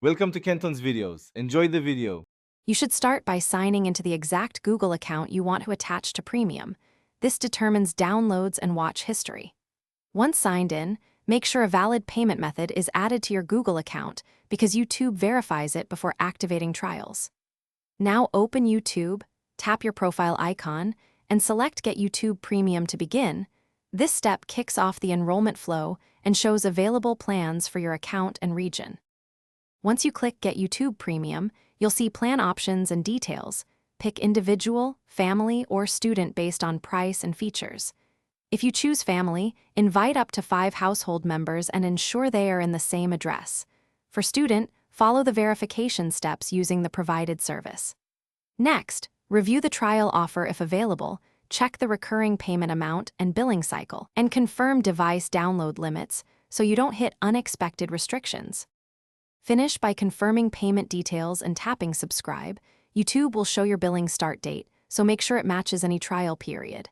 Welcome to Kenton's videos. Enjoy the video. You should start by signing into the exact Google account you want to attach to Premium. This determines downloads and watch history. Once signed in, make sure a valid payment method is added to your Google account because YouTube verifies it before activating trials. Now open YouTube, tap your profile icon, and select Get YouTube Premium to begin. This step kicks off the enrollment flow and shows available plans for your account and region. Once you click Get YouTube Premium, you'll see plan options and details. Pick individual, family, or student based on price and features. If you choose family, invite up to 5 household members and ensure they are in the same address. For student, follow the verification steps using the provided service. Next, review the trial offer if available, check the recurring payment amount and billing cycle, and confirm device download limits so you don't hit unexpected restrictions. Finish by confirming payment details and tapping subscribe. YouTube will show your billing start date, so make sure it matches any trial period.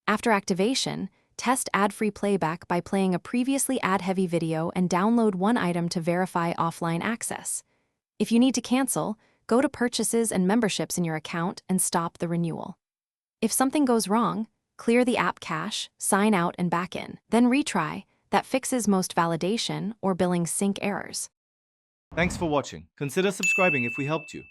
After activation, test ad-free playback by playing a previously ad-heavy video and download one item to verify offline access. If you need to cancel, go to Purchases and Memberships in your account and stop the renewal. If something goes wrong, clear the app cache, sign out and back in, then retry. That fixes most validation or billing sync errors. Thanks for watching. Consider subscribing if we helped you.